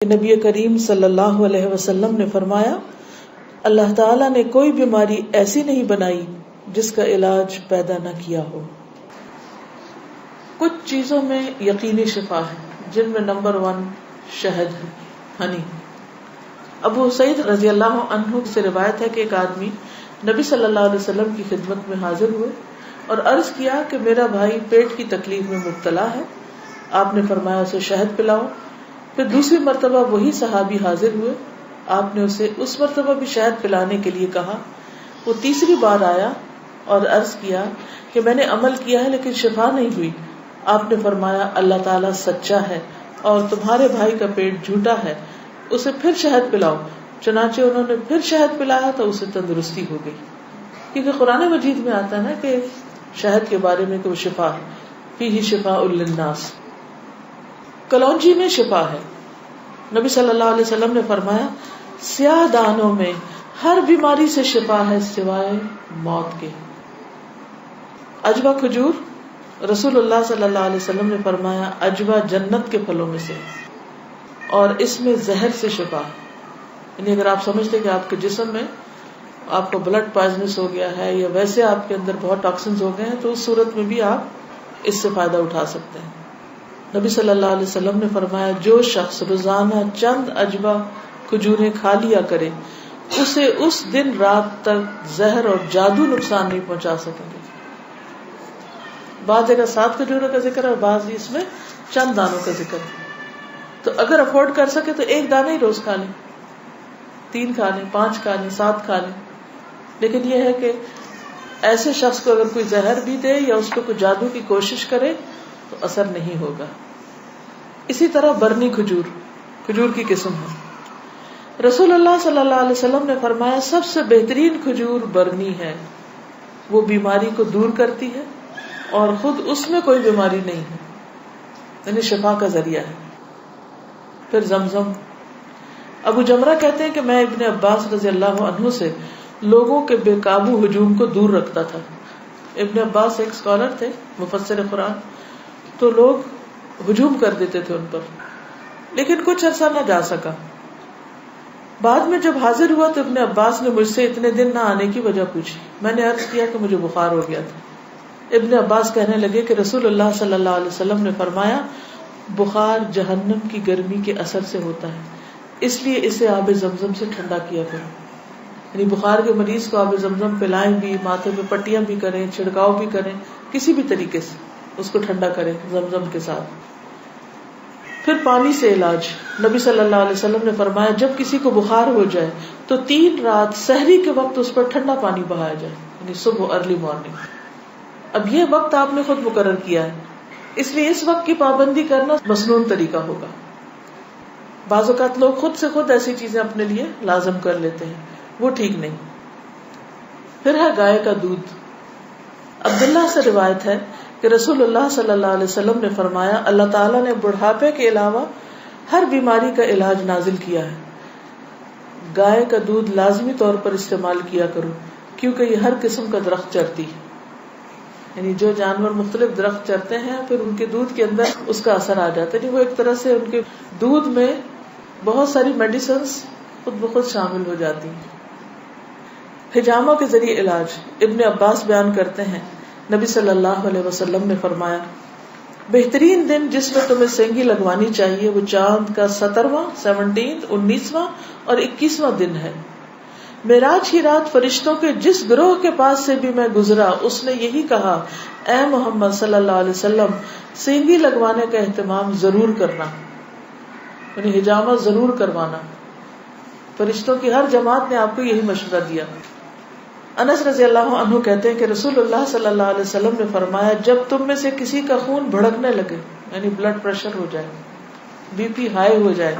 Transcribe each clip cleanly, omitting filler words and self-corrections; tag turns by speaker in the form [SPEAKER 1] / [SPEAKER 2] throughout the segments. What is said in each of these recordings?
[SPEAKER 1] نبی کریم صلی اللہ علیہ وسلم نے فرمایا، اللہ تعالیٰ نے کوئی بیماری ایسی نہیں بنائی جس کا علاج پیدا نہ کیا ہو۔ کچھ چیزوں میں یقینی شفا ہے، جن میں نمبر 1 شہد ہے، ہنی۔ ابو سعید رضی اللہ عنہ سے روایت ہے کہ ایک آدمی نبی صلی اللہ علیہ وسلم کی خدمت میں حاضر ہوئے اور عرض کیا کہ میرا بھائی پیٹ کی تکلیف میں مبتلا ہے۔ آپ نے فرمایا اسے شہد پلاؤ۔ پھر دوسری مرتبہ وہی صحابی حاضر ہوئے، آپ نے اسے اس مرتبہ بھی شہد پلانے کے لیے کہا۔ وہ تیسری بار آیا اور عرض کیا کہ میں نے عمل کیا ہے لیکن شفا نہیں ہوئی۔ آپ نے فرمایا اللہ تعالیٰ سچا ہے اور تمہارے بھائی کا پیٹ جھوٹا ہے، اسے پھر شہد پلاؤ۔ چنانچہ انہوں نے پھر شہد پلایا تو اسے تندرستی ہو گئی۔ کیونکہ قرآن مجید میں آتا ہے نا کہ شہد کے بارے میں کہ وہ شفا ہے، فیہ شفاء للناس۔ کلونجی میں شفا ہے۔ نبی صلی اللہ علیہ وسلم نے فرمایا سیاہ دانوں میں ہر بیماری سے شفا ہے سوائے موت کے۔ عجوہ کھجور، رسول اللہ صلی اللہ علیہ وسلم نے فرمایا عجوہ جنت کے پھلوں میں سے اور اس میں زہر سے شفا ہے۔ یعنی اگر آپ سمجھتے کہ آپ کے جسم میں آپ کا بلڈ پوائزنس ہو گیا ہے یا ویسے آپ کے اندر بہت ٹاکسنز ہو گئے ہیں تو اس صورت میں بھی آپ اس سے فائدہ اٹھا سکتے ہیں۔ نبی صلی اللہ علیہ وسلم نے فرمایا جو شخص روزانہ چند عجوہ کھجوریں کھا لیا کرے اسے اس دن رات تک زہر اور جادو نقصان نہیں پہنچا سکیں گے۔ بعض جگہ 7 کھجوروں کا ذکر ہے اور بعض اس میں چند دانوں کا ذکر ہے۔ تو اگر افورڈ کر سکے تو 1 دانہ ہی روز کھا لیں، 3 کھا لیں، 5 کھا لیں، 7 کھا لیں۔ لیکن یہ ہے کہ ایسے شخص کو اگر کوئی زہر بھی دے یا اس پہ کوئی جادو کی کوشش کرے تو اثر نہیں ہوگا۔ اسی طرح برنی کھجور کی قسم ہے۔ رسول اللہ صلی اللہ علیہ وسلم نے فرمایا سب سے بہترین کھجور برنی ہے، وہ بیماری کو دور کرتی ہے اور خود اس میں کوئی بیماری نہیں ہے، یعنی شفا کا ذریعہ ہے۔ پھر زمزم۔ ابو جمرہ کہتے ہیں کہ میں ابن عباس رضی اللہ عنہ سے لوگوں کے بے قابو ہجوم کو دور رکھتا تھا۔ ابن عباس ایک اسکالر تھے، مفسر قرآن، تو لوگ ہجوم کر دیتے تھے ان پر، لیکن کچھ عرصہ نہ جا سکا۔ بعد میں جب حاضر ہوا تو ابن عباس نے مجھ سے اتنے دن نہ آنے کی وجہ پوچھی۔ میں نے عرض کیا کہ مجھے بخار ہو گیا تھا۔ ابن عباس کہنے لگے کہ رسول اللہ صلی اللہ علیہ وسلم نے فرمایا بخار جہنم کی گرمی کے اثر سے ہوتا ہے، اس لیے اسے آب زمزم سے ٹھنڈا کیا کرو۔ یعنی بخار کے مریض کو آب زمزم پلائیں بھی، ماتھے پہ پٹیاں بھی کریں، چھڑکاؤ بھی کریں، کسی بھی طریقے سے اس کو ٹھنڈا کریں زمزم کے ساتھ۔ پھر پانی سے علاج۔ نبی صلی اللہ علیہ وسلم نے فرمایا جب کسی کو بخار ہو جائے تو 3 رات سحری کے وقت اس پر ٹھنڈا پانی بہایا جائے، یعنی صبح ارلی مارننگ۔ اب یہ وقت آپ نے خود مقرر کیا ہے، اس لیے اس وقت کی پابندی کرنا مسنون طریقہ ہوگا۔ بعض اوقات لوگ خود سے خود ایسی چیزیں اپنے لیے لازم کر لیتے ہیں، وہ ٹھیک نہیں۔ پھر ہے گائے کا دودھ۔ عبداللہ سے روایت ہے کہ رسول اللہ صلی اللہ علیہ وسلم نے فرمایا اللہ تعالیٰ نے بڑھاپے کے علاوہ ہر بیماری کا علاج نازل کیا ہے۔ گائے کا دودھ لازمی طور پر استعمال کیا کرو کیونکہ یہ ہر قسم کا درخت چرتی ہے، یعنی جو جانور مختلف درخت چرتے ہیں پھر ان کے دودھ کے اندر اس کا اثر آ جاتا ہے، یعنی وہ ایک طرح سے ان کے دودھ میں بہت ساری میڈیسنز خود بخود شامل ہو جاتی ہیں۔ حجامہ کے ذریعے علاج۔ ابن عباس بیان کرتے ہیں نبی صلی اللہ علیہ وسلم نے فرمایا بہترین دن جس میں تمہیں سینگی لگوانی چاہیے وہ چاند کا 17واں، 19واں اور 21واں دن ہے۔ معراج کی رات فرشتوں کے جس گروہ کے پاس سے بھی میں گزرا اس نے یہی کہا اے محمد صلی اللہ علیہ وسلم سینگی لگوانے کا اہتمام ضرور کرنا، یعنی حجامہ ضرور کروانا۔ فرشتوں کی ہر جماعت نے آپ کو یہی مشورہ دیا۔ انس رضی اللہ عنہ کہتے ہیں کہ رسول اللہ صلی اللہ علیہ وسلم نے فرمایا جب تم میں سے کسی کا خون بھڑکنے لگے، یعنی بلڈ پریشر ہو جائے، بی پی ہائی ہو جائے،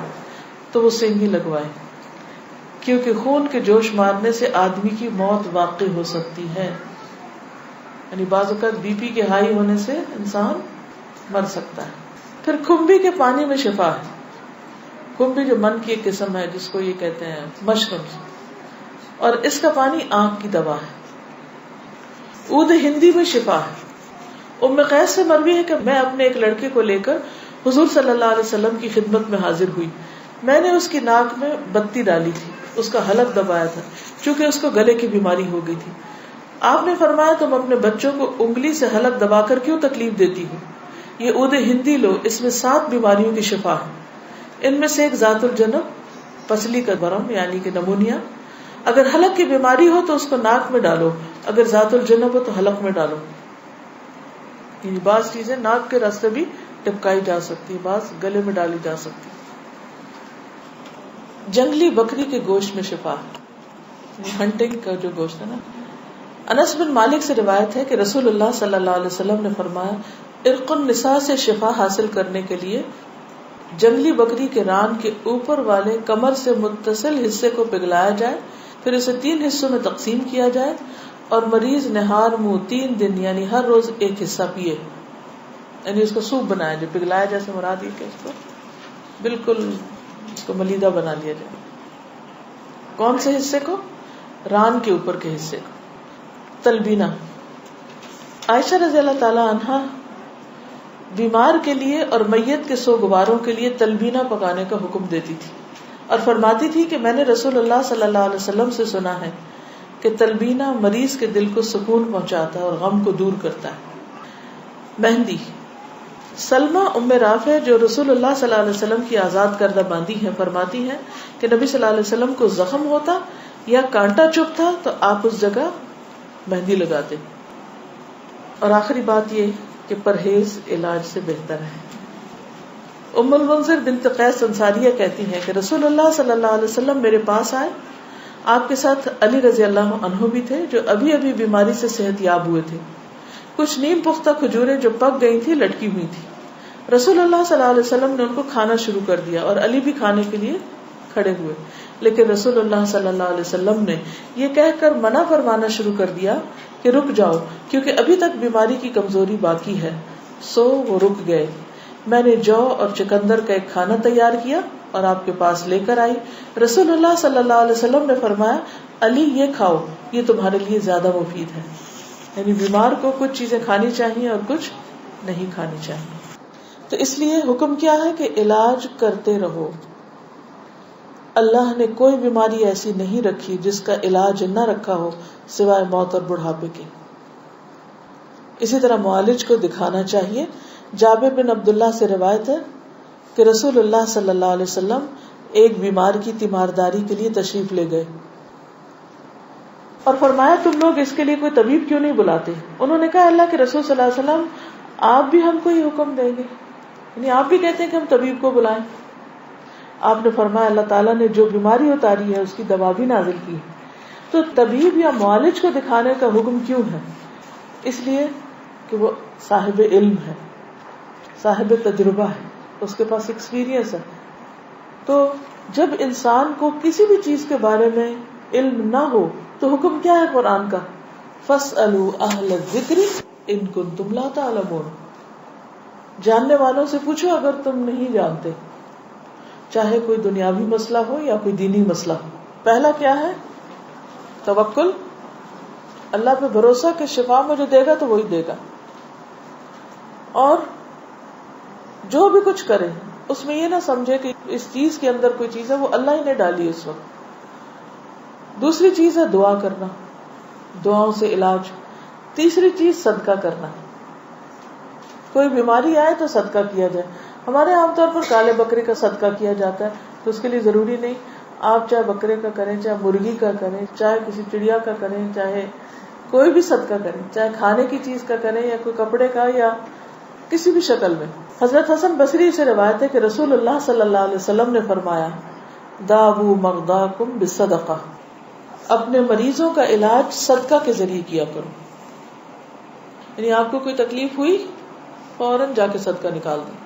[SPEAKER 1] تو وہ سینگی لگوائے، کیونکہ خون کے جوش مارنے سے آدمی کی موت واقع ہو سکتی ہے۔ یعنی بعض اوقات بی پی کے ہائی ہونے سے انسان مر سکتا ہے۔ پھر کھمبی کے پانی میں شفا ہے۔ کھمبی جو من کی ایک قسم ہے جس کو یہ کہتے ہیں مشروم، اور اس کا پانی آنکھ کی دوا ہے۔ عود ہندی میں شفا ہے۔ ام قیس سے مروی ہے کہ میں اپنے ایک لڑکے کو لے کر حضور صلی اللہ علیہ وسلم کی خدمت میں حاضر ہوئی۔ میں نے اس کی ناک میں بتی ڈالی تھی، اس کا حلق دبایا تھا، چونکہ اس کو گلے کی بیماری ہو گئی تھی. آپ نے فرمایا تم اپنے بچوں کو انگلی سے حلق دبا کر کیوں تکلیف دیتی ہو؟ یہ عود ہندی لو، اس میں 7 بیماریوں کی شفا ہے. ان میں سے ایک ذات الجنب، پسلی کا برم یعنی کہ نمونیا. اگر حلق کی بیماری ہو تو اس کو ناک میں ڈالو، اگر ذات الجنب ہو تو حلق میں ڈالو. یعنی بعض چیزیں ناک کے راستے بھی ٹپکائی جا سکتی، بعض گلے میں ڈالی جا سکتی. جنگلی بکری کے گوشت میں شفا، ہنٹنگ کا جو گوشت ہے نا. انس بن مالک سے روایت ہے کہ رسول اللہ صلی اللہ علیہ وسلم نے فرمایا ارق النساء سے شفا حاصل کرنے کے لیے جنگلی بکری کے ران کے اوپر والے کمر سے متصل حصے کو پگھلایا جائے، پھر اسے 3 حصوں میں تقسیم کیا جائے اور مریض نہار منہ 3 دن یعنی ہر روز ایک حصہ پیے. یعنی اس کو سوپ بنایا جائے، پگھلایا جیسے مراد یہ کہ اس کو بالکل اس کو ملیدہ بنا لیا جائے. کون سے حصے کو؟ ران کے اوپر کے حصے کو. تلبینہ. عائشہ رضی اللہ تعالی عنہا بیمار کے لیے اور میت کے سوگواروں کے لیے تلبینہ پکانے کا حکم دیتی تھی اور فرماتی تھی کہ میں نے رسول اللہ صلی اللہ علیہ وسلم سے سنا ہے کہ تلبینہ مریض کے دل کو سکون پہنچاتا ہے اور غم کو دور کرتا ہے. مہندی. سلمہ ام رافع جو رسول اللہ صلی اللہ علیہ وسلم کی آزاد کردہ باندی ہیں فرماتی ہیں کہ نبی صلی اللہ علیہ وسلم کو زخم ہوتا یا کانٹا چبھتا تو آپ اس جگہ مہندی لگاتے. اور آخری بات یہ کہ پرہیز علاج سے بہتر ہے. ام المنذر بنت قیس انصاریہ کہتی ہیں کہ رسول اللہ صلی اللہ علیہ وسلم میرے پاس آئے، آپ کے ساتھ علی رضی اللہ عنہ بھی تھے جو ابھی ابھی بیماری سے صحت یاب ہوئے تھے. کچھ نیم پختہ کھجوریں جو پک گئی تھی لٹکی ہوئی تھی. رسول اللہ صلی اللہ علیہ وسلم نے ان کو کھانا شروع کر دیا اور علی بھی کھانے کے لیے کھڑے ہوئے، لیکن رسول اللہ صلی اللہ علیہ وسلم نے یہ کہہ کر منع فرمانا شروع کر دیا کہ رک جاؤ کیونکہ ابھی تک بیماری کی کمزوری باقی ہے. سو وہ رک گئے. میں نے جو اور چکندر کا ایک کھانا تیار کیا اور آپ کے پاس لے کر آئی. رسول اللہ صلی اللہ علیہ وسلم نے فرمایا علی یہ کھاؤ، یہ تمہارے لیے زیادہ مفید ہے. یعنی بیمار کو کچھ چیزیں کھانی چاہیے اور کچھ نہیں کھانی چاہیے. تو اس لیے حکم کیا ہے کہ علاج کرتے رہو. اللہ نے کوئی بیماری ایسی نہیں رکھی جس کا علاج نہ رکھا ہو سوائے موت اور بڑھاپے کے. اسی طرح معالج کو دکھانا چاہیے. جابر بن عبداللہ سے روایت ہے کہ رسول اللہ صلی اللہ علیہ وسلم ایک بیمار کی تیمارداری کے لیے تشریف لے گئے اور فرمایا تم لوگ اس کے لیے کوئی طبیب کیوں نہیں بلاتے؟ انہوں نے کہا اللہ کے رسول صلی اللہ علیہ وسلم آپ بھی ہم کو یہ حکم دیں گے، یعنی آپ بھی کہتے ہیں کہ ہم طبیب کو بلائیں. آپ نے فرمایا اللہ تعالیٰ نے جو بیماری اتاری ہے اس کی دوا بھی نازل کی ہے. تو طبیب یا معالج کو دکھانے کا حکم کیوں ہے؟ اس لیے کہ وہ صاحب علم ہے، صاحب تجربہ ہے، اس کے پاس ایکسپیرینس ہے. تو جب انسان کو کسی بھی چیز کے بارے میں علم نہ ہو تو حکم کیا ہے قرآن کا؟ فَاسْأَلُوا أَهْلَ الذِّكْرِ إِن كُنتُمْ لَا تَعْلَمُونَ. جاننے والوں سے پوچھو اگر تم نہیں جانتے، چاہے کوئی دنیاوی مسئلہ ہو یا کوئی دینی مسئلہ ہو. پہلا کیا ہے؟ توکل، اللہ پہ بھروسہ کہ شفا مجھے دے گا تو وہی دے گا. اور جو بھی کچھ کرے اس میں یہ نہ سمجھے کہ اس چیز کے اندر کوئی چیز ہے، وہ اللہ ہی نے ڈالی اس وقت. دوسری چیز ہے دعا کرنا، دعاؤں سے علاج. تیسری چیز صدقہ کرنا. کوئی بیماری آئے تو صدقہ کیا جائے. ہمارے عام طور پر کالے بکرے کا صدقہ کیا جاتا ہے، تو اس کے لیے ضروری نہیں آپ چاہے بکرے کا کریں، چاہے مرغی کا کریں، چاہے کسی چڑیا کا کریں، چاہے کوئی بھی صدقہ کریں، چاہے کھانے کی چیز کا کریں یا کوئی کپڑے کا یا کسی بھی شکل میں. حضرت حسن بصری سے روایت ہے کہ رسول اللہ صلی اللہ علیہ وسلم نے فرمایا داؤ مرضاکم بالصدقہ، اپنے مریضوں کا علاج صدقہ کے ذریعے کیا کرو. یعنی آپ کو کوئی تکلیف ہوئی فوراً جا کے صدقہ نکال دیں.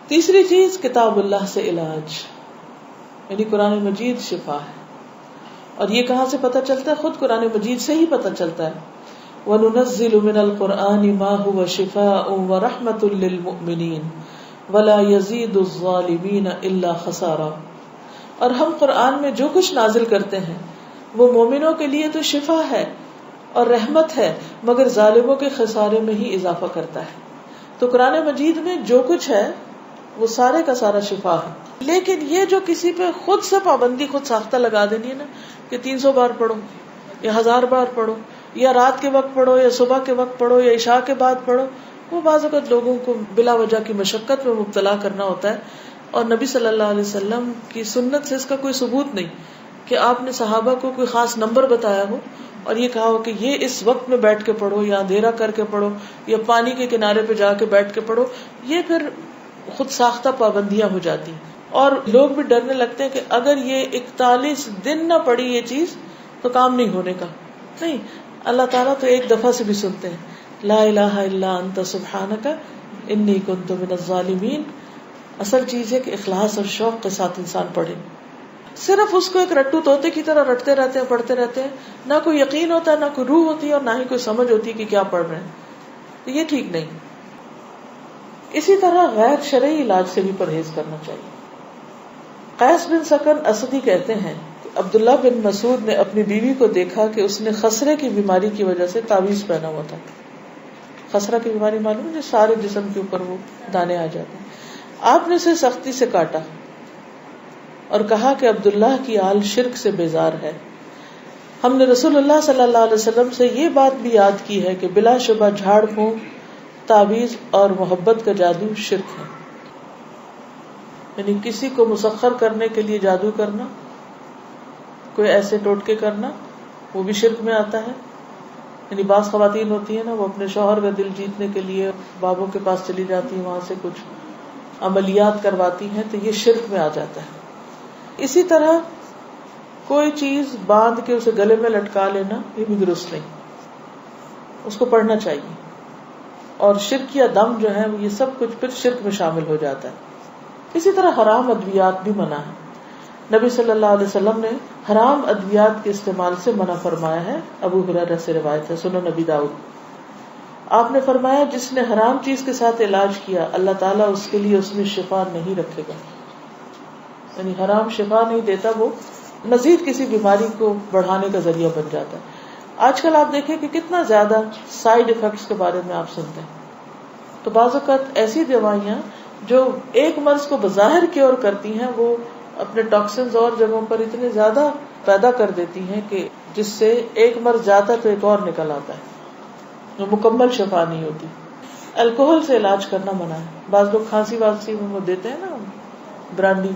[SPEAKER 1] تیسری چیز کتاب اللہ سے علاج، یعنی قرآن مجید شفا ہے. اور یہ کہاں سے پتہ چلتا ہے؟ خود قرآن مجید سے ہی پتہ چلتا ہے. وَنُنَزِّلُ مِنَ الْقُرْآنِ مَا هُوَ شِفَاءٌ وَرَحْمَةٌ لِّلْمُؤْمِنِينَ وَلَا يَزِيدُ الظَّالِمِينَ إِلَّا خَسَارًا. اور ہم قرآن میں جو کچھ نازل کرتے ہیں وہ مومنوں کے لیے تو شفا ہے اور رحمت ہے، مگر ظالموں کے خسارے میں ہی اضافہ کرتا ہے. تو قرآن مجید میں جو کچھ ہے وہ سارے کا سارا شفا ہے. لیکن یہ جو کسی پہ خود سے پابندی خود ساختہ لگا دینی ہے نا کہ 300 بار پڑھو یا 1000 بار پڑھو یا رات کے وقت پڑھو یا صبح کے وقت پڑھو یا عشاء کے بعد پڑھو، وہ بعض اوقات لوگوں کو بلا وجہ کی مشقت میں مبتلا کرنا ہوتا ہے. اور نبی صلی اللہ علیہ وسلم کی سنت سے اس کا کوئی ثبوت نہیں کہ آپ نے صحابہ کو کوئی خاص نمبر بتایا ہو اور یہ کہا ہو کہ یہ اس وقت میں بیٹھ کے پڑھو یا اندھیرا کر کے پڑھو یا پانی کے کنارے پہ جا کے بیٹھ کے پڑھو. یہ پھر خود ساختہ پابندیاں ہو جاتی ہیں اور لوگ بھی ڈرنے لگتے ہیں کہ اگر یہ 41 دن نہ پڑھی یہ چیز تو کام نہیں ہونے کا. نہیں، اللہ تعالیٰ تو ایک دفعہ سے بھی سنتے ہیں. لا الہ الا انت سبحانک انی کنت من الظالمین. اصل چیز ہے کہ اخلاص اور شوق کے ساتھ انسان پڑھے. صرف اس کو ایک رٹو طوطے کی طرح رٹتے رہتے ہیں، پڑھتے رہتے ہیں، نہ کوئی یقین ہوتا ہے، نہ کوئی روح ہوتی ہے اور نہ ہی کوئی سمجھ ہوتی ہے کہ کیا پڑھ رہے ہیں. تو یہ ٹھیک نہیں. اسی طرح غیر شرعی علاج سے بھی پرہیز کرنا چاہیے. قیس بن سکن اسدی کہتے ہیں کہ عبداللہ بن مسعود نے اپنی بیوی کو دیکھا کہ اس نے خسرے کی بیماری کی وجہ سے تعویذ پہنا ہوا تھا. خسرہ کی بیماری معلوم ہے، جو سارے جسم کے اوپر وہ دانے آ جاتے ہیں. آپ نے اسے سختی سے کاٹا اور کہا کہ عبداللہ کی آل شرک سے بیزار ہے. ہم نے رسول اللہ صلی اللہ علیہ وسلم سے یہ بات بھی یاد کی ہے کہ بلا شبہ جھاڑ پھونک، تعویذ اور محبت کا جادو شرک ہے. یعنی کسی کو مسخر کرنے کے لیے جادو کرنا، کوئی ایسے ٹوٹکے کرنا، وہ بھی شرک میں آتا ہے. یعنی بعض خواتین ہوتی ہیں نا، وہ اپنے شوہر کا دل جیتنے کے لیے بابوں کے پاس چلی جاتی ہیں، وہاں سے کچھ عملیات کرواتی ہیں، تو یہ شرک میں آ جاتا ہے. اسی طرح کوئی چیز باندھ کے اسے گلے میں لٹکا لینا، یہ بھی درست نہیں. اس کو پڑھنا چاہیے. اور شرک یا دم جو ہے یہ سب کچھ پھر شرک میں شامل ہو جاتا ہے. اسی طرح حرام ادویات بھی منع ہے. نبی صلی اللہ علیہ وسلم نے حرام ادویات کے استعمال سے منع فرمایا ہے. ابو ہریرہ سے روایت ہے، سنن نبی داؤد. آپ نے فرمایا جس نے حرام چیز کے ساتھ علاج کیا اللہ تعالیٰ اس کے لیے اس میں شفا نہیں رکھے گا. یعنی حرام شفا نہیں دیتا، وہ مزید کسی بیماری کو بڑھانے کا ذریعہ بن جاتا ہے. آج کل آپ دیکھیں کہ کتنا زیادہ سائیڈ ایفیکٹس کے بارے میں آپ سنتے ہیں. تو بعض اوقات ایسی دوائیاں جو ایک مرض کو بظاہر کیور کرتی ہیں، وہ اپنے ٹاکسنز اور جگہوں پر اتنے زیادہ پیدا کر دیتی ہیں کہ جس سے ایک مرض جاتا ہے تو ایک اور نکل آتا ہے، جو مکمل شفا نہیں ہوتی. الکوہل سے علاج کرنا منع ہے. بعض لوگ کھانسی وانسی میں وہ دیتے ہیں نا برانڈی،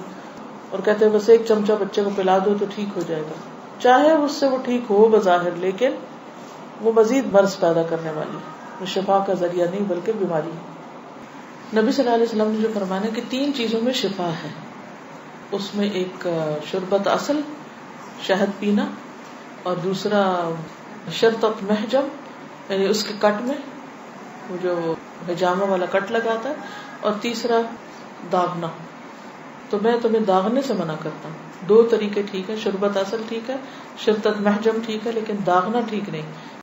[SPEAKER 1] اور کہتے ہیں بس ایک چمچہ بچے کو پلا دو تو ٹھیک ہو جائے گا. چاہے اس سے وہ ٹھیک ہو بظاہر، لیکن وہ مزید مرض پیدا کرنے والی، وہ شفا کا ذریعہ نہیں بلکہ بیماری ہے. نبی صلی اللہ علیہ وسلم نے جو فرمایا کہ 3 چیزوں میں شفا ہے، اس میں ایک شربت اصل، شہد پینا، اور دوسرا شرطت محجم، یعنی اس کے کٹ میں وہ جو حجامہ والا کٹ لگاتا ہے، اور تیسرا داغنا. تو میں تمہیں داغنے سے منع کرتا ہوں. 2 طریقے ٹھیک ہے، شربت اصل ٹھیک ہے، شرطت محجم ٹھیک ہے، لیکن داغنا ٹھیک نہیں.